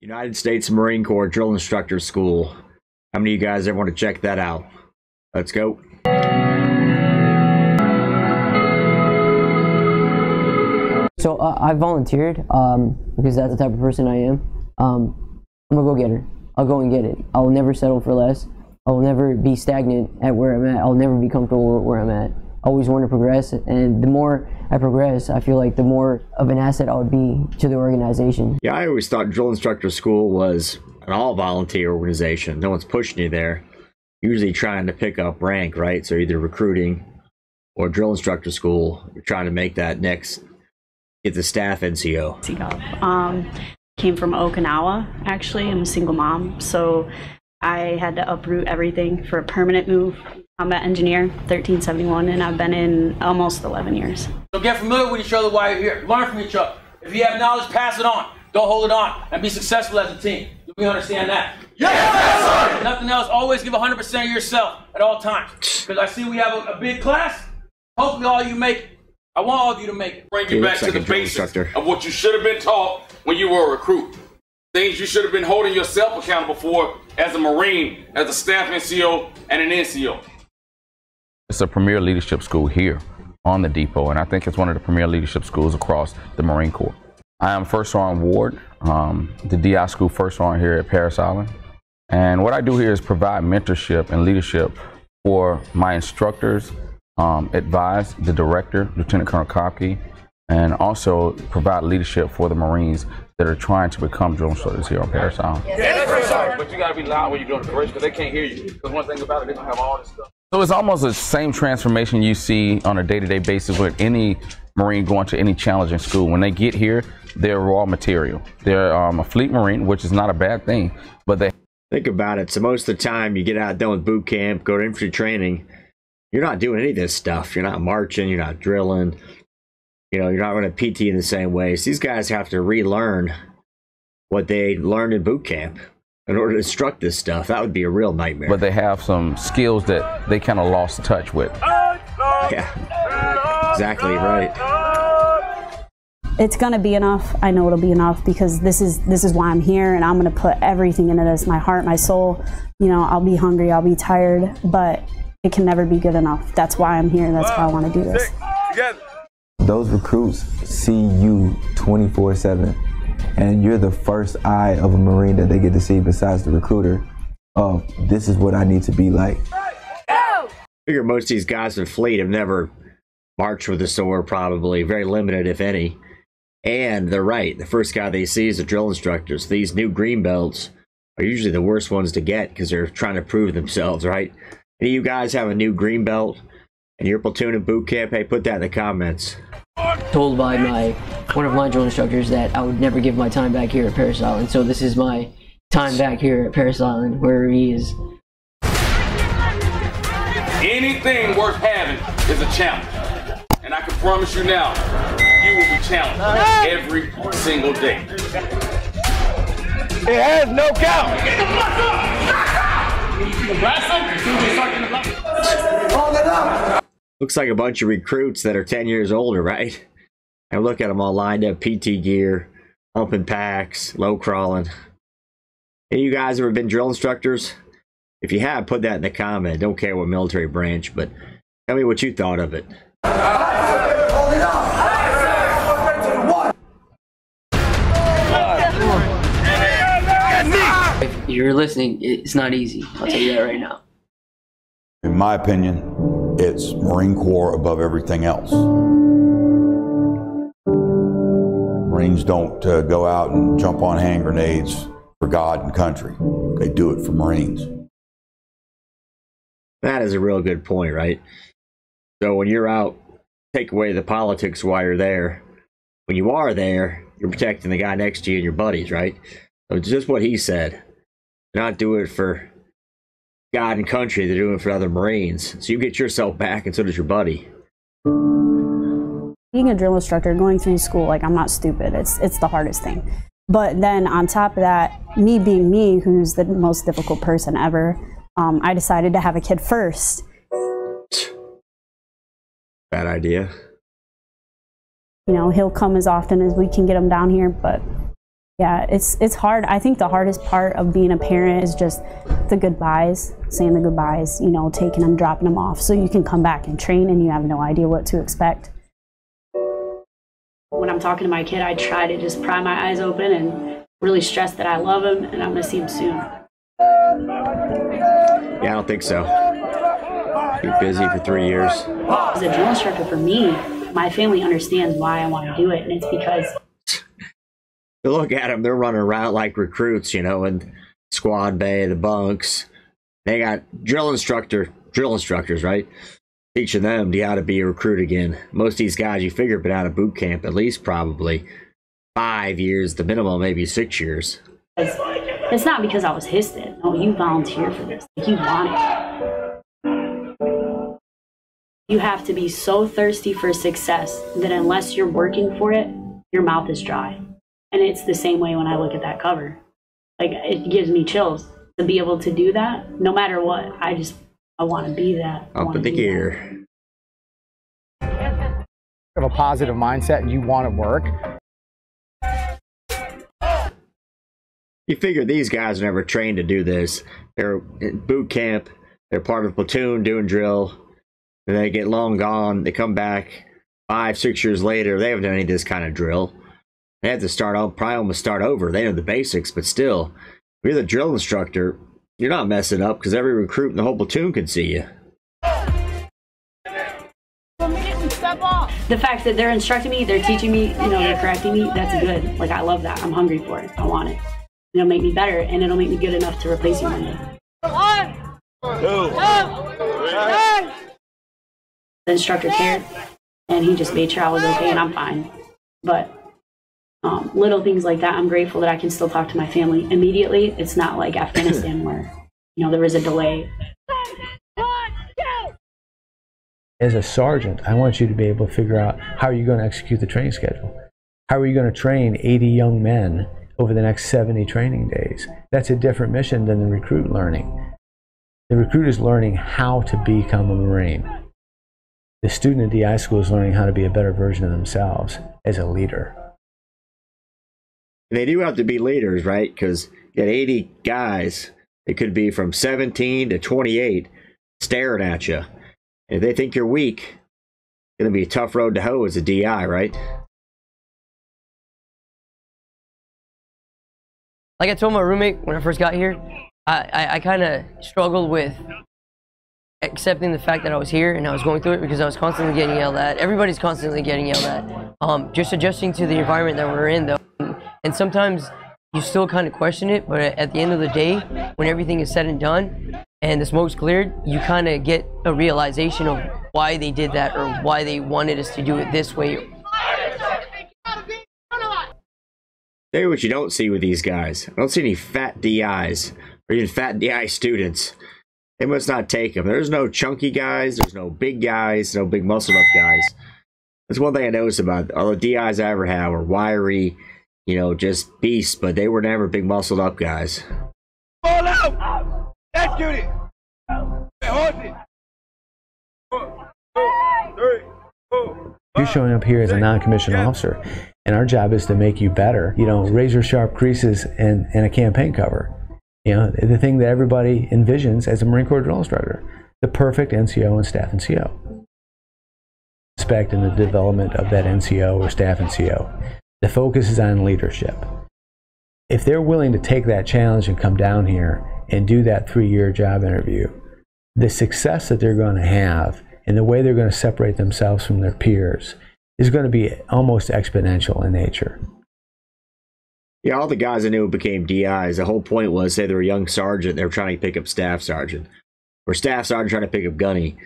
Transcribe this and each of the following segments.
United States Marine Corps Drill Instructor School. How many of you guys ever want to check that out? Let's go. So I volunteered because that's the type of person I am. I'm a go-getter. I'll go and get it. I'll never settle for less. I'll never be stagnant at where I'm at. I'll never be comfortable where I'm at. I always want to progress, and the more I progress, I feel like the more of an asset I would be to the organization. Yeah, I always thought Drill Instructor School was an all-volunteer organization. No one's pushing you there. Usually trying to pick up rank, right? So either recruiting or Drill Instructor School, you're trying to make that next, get the staff NCO. Came from Okinawa, actually. I'm a single mom, so I had to uproot everything for a permanent move. Combat engineer, 1371, and I've been in almost 11 years. So get familiar with each other while you're here. Learn from each other. If you have knowledge, pass it on. Don't hold it on, and be successful as a team. Do we understand that? Yes, sir! Nothing else. Always give 100% of yourself at all times. Because I see we have a big class. Hopefully all of you make it. I want all of you to make it. Bring you back to the basics of what you should have been taught when you were a recruit. Things you should have been holding yourself accountable for as a Marine, as a staff NCO, and an NCO. It's a premier leadership school here on the depot, and I think it's one of the premier leadership schools across the Marine Corps. I am First Sergeant Ward, the DI School First Sergeant here at Parris Island. And what I do here is provide mentorship and leadership for my instructors, advise the director, Lieutenant Colonel Kopke, and also provide leadership for the Marines that are trying to become drill instructors here on Parris Island. Yes, but you gotta be loud when you're doing the parade because they can't hear you. Because one thing about it, they don't have all this stuff. So it's almost the same transformation you see on a day-to-day basis with any Marine going to any challenging school. When they get here, they're raw material. They're a fleet Marine, which is not a bad thing, but they... Think about it. So most of the time you get out done with boot camp, go to infantry training, you're not doing any of this stuff. You're not marching, you're not drilling. You know, you're not running PT in the same way. So these guys have to relearn what they learned in boot camp in order to instruct this stuff. That would be a real nightmare. But they have some skills that they kind of lost touch with. Yeah, exactly right. It's gonna be enough. I know it'll be enough because this is why I'm here, and I'm gonna put everything into this, my heart, my soul. You know, I'll be hungry, I'll be tired, but it can never be good enough. That's why I'm here. That's why I want to do this. Those recruits see you 24/7, and you're the first eye of a Marine that they get to see besides the recruiter of this is what I need to be like. I figure most of these guys in the fleet have never marched with a sword, probably. Very limited, if any. And they're right. The first guy they see is a drill instructor. So these new green belts are usually the worst ones to get because they're trying to prove themselves, right? Any of you guys have a new green belt and your platoon in boot camp? Hey, put that in the comments. Told by one of my drill instructors that I would never give my time back here at Parris Island. So this is my time back here at Parris Island, where he is. Anything worth having is a challenge. And I can promise you now, you will be challenged every single day. It has no count. Looks like a bunch of recruits that are 10 years older, right? And look at them all lined up, PT gear, humping packs, low crawling. Any of you guys ever been drill instructors? If you have, put that in the comment. Don't care what military branch, but tell me what you thought of it. If you're listening, it's not easy. I'll tell you that right now. In my opinion, it's Marine Corps above everything else. Marines don't go out and jump on hand grenades for God and country. They do it for Marines. That is a real good point, right? So when you're out, take away the politics while you're there. When you are there, you're protecting the guy next to you and your buddies, right? So it's just what he said. They're not doing it for God and country, they're doing it for other Marines. So you get yourself back, and so does your buddy. Being a drill instructor, going through school, like, I'm not stupid. It's the hardest thing. But then on top of that, me being me, who's the most difficult person ever, I decided to have a kid first. Bad idea. You know, he'll come as often as we can get him down here, but Yeah, it's hard. I think the hardest part of being a parent is just the goodbyes, saying the goodbyes, you know, taking them, dropping them off, so you can come back and train and you have no idea what to expect. When I'm talking to my kid, I try to just pry my eyes open and really stress that I love him and I'm going to see him soon. Yeah, I don't think so. You're busy for 3 years. As a drill instructor, for me, my family understands why I want to do it, and it's because Look at them, they're running around like recruits, you know, in squad bay, the bunks. They got drill instructors, right? Teaching them how to be a recruit again. Most of these guys, you figure, have been out of boot camp at least probably 5 years, the minimum, maybe 6 years. it's not because I was HISted. No, you volunteer for this. Like, you want it. You have to be so thirsty for success that unless you're working for it, your mouth is dry. And it's the same way when I look at that cover. Like, it gives me chills to be able to do that. No matter what, I want to be that. Up in the gear. Have a positive mindset and you want to work. You figure these guys are never trained to do this. They're in boot camp. They're part of a platoon doing drill. And they get long gone. They come back 5, 6 years later. They haven't done any of this kind of drill. They have to probably almost start over. They know the basics, but still, if you're the drill instructor, you're not messing up because every recruit in the whole platoon can see you. The fact that they're instructing me, they're teaching me, you know, they're correcting me, that's good. Like, I love that. I'm hungry for it. I want it. It'll make me better, and it'll make me good enough to replace you one day. 1, 2, 3. The instructor cared, and he just made sure I was okay, and I'm fine. But little things like that, I'm grateful that I can still talk to my family immediately. It's not like Afghanistan where, you know, there was a delay. As a sergeant, I want you to be able to figure out how are you going to execute the training schedule. How are you going to train 80 young men over the next 70 training days? That's a different mission than the recruit learning. The recruit is learning how to become a Marine. The student at DI school is learning how to be a better version of themselves as a leader. They do have to be leaders, right? Because you got 80 guys. It could be from 17 to 28 staring at you. If they think you're weak, it's going to be a tough road to hoe as a DI, right? Like I told my roommate when I first got here, I kind of struggled with accepting the fact that I was here and I was going through it because I was constantly getting yelled at. Everybody's constantly getting yelled at. Just adjusting to the environment that we're in, though. And sometimes you still kind of question it, but at the end of the day, when everything is said and done and the smoke's cleared, you kind of get a realization of why they did that or why they wanted us to do it this way. Tell you what you don't see with these guys. I don't see any fat DIs or even fat DI students. They must not take them. There's no chunky guys. There's no big guys. No big muscled up guys. That's one thing I noticed about all the DIs I ever had were wiry, you know, just beasts, but they were never big muscled up guys. Ball out! Execute it! Hold it! 1, 2, 3, 4. You're showing up here as a non-commissioned officer, and our job is to make you better. You know, razor sharp creases and a campaign cover. You know, the thing that everybody envisions as a Marine Corps drill instructor. The perfect NCO and staff NCO. Respect in the development of that NCO or staff NCO. The focus is on leadership. If they're willing to take that challenge and come down here and do that 3-year job interview, the success that they're going to have and the way they're going to separate themselves from their peers is going to be almost exponential in nature. Yeah, all the guys I knew became DIs. The whole point was, say they were a young sergeant, they were trying to pick up staff sergeant. Or staff sergeant trying to pick up gunny.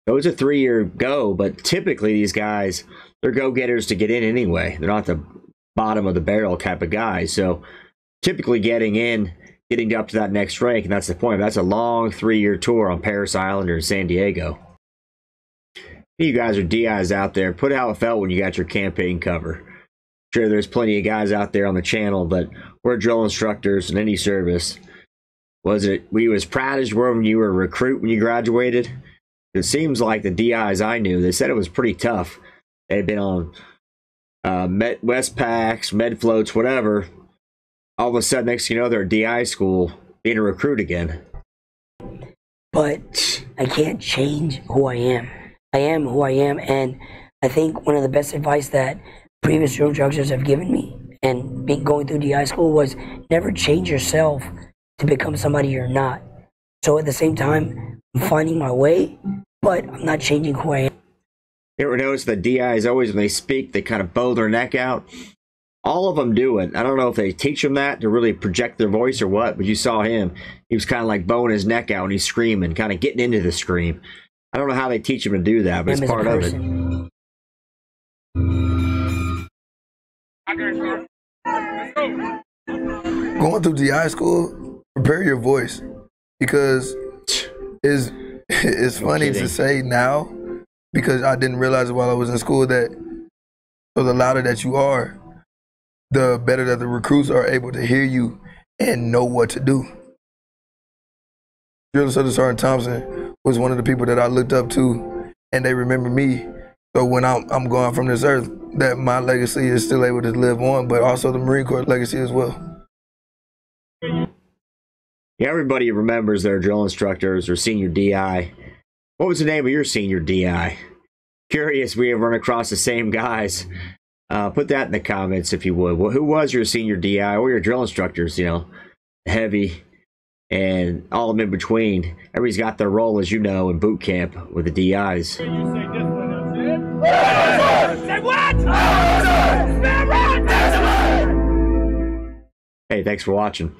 So it was a 3-year go, but typically these guys, they're go-getters to get in anyway. They're not the bottom of the barrel type of guys. So typically getting up to that next rank, and that's the point. That's a long 3-year tour on Parris Island or San Diego. You guys are DIs out there. Put how it felt when you got your campaign cover. Sure, there's plenty of guys out there on the channel, but we're drill instructors in any service. Were you as proud as you were when you were a recruit when you graduated? It seems like the DIs I knew, they said it was pretty tough. They'd been on Westpaks, med floats, whatever. all of a sudden, next thing you know, they're at DI school being a recruit again. But I can't change who I am. I am who I am, and I think one of the best advice that previous drill instructors have given me and going through DI school was never change yourself to become somebody you're not. So at the same time, I'm finding my way, but I'm not changing who I am. You ever notice that DIs always, when they speak, they kind of bow their neck out? All of them do it. I don't know if they teach them that to really project their voice or what, but you saw him. He was kind of like bowing his neck out and he's screaming, kind of getting into the scream. I don't know how they teach him to do that, but it's part of it. Going through DI school, prepare your voice, because it's funny to say now, because I didn't realize it while I was in school, that the louder that you are, the better that the recruits are able to hear you and know what to do. Drill Instructor Sergeant Thompson was one of the people that I looked up to, and they remember me. So when I'm gone from this earth, that my legacy is still able to live on, but also the Marine Corps legacy as well. Yeah, everybody remembers their drill instructors or senior DI. What was the name of your senior DI? Curious, we have run across the same guys. Put that in the comments if you would. Well, who was your senior DI or your drill instructors? You know, heavy and all of them in between. Everybody's got their role, as you know, in boot camp with the DIs. Say what? Hey, thanks for watching.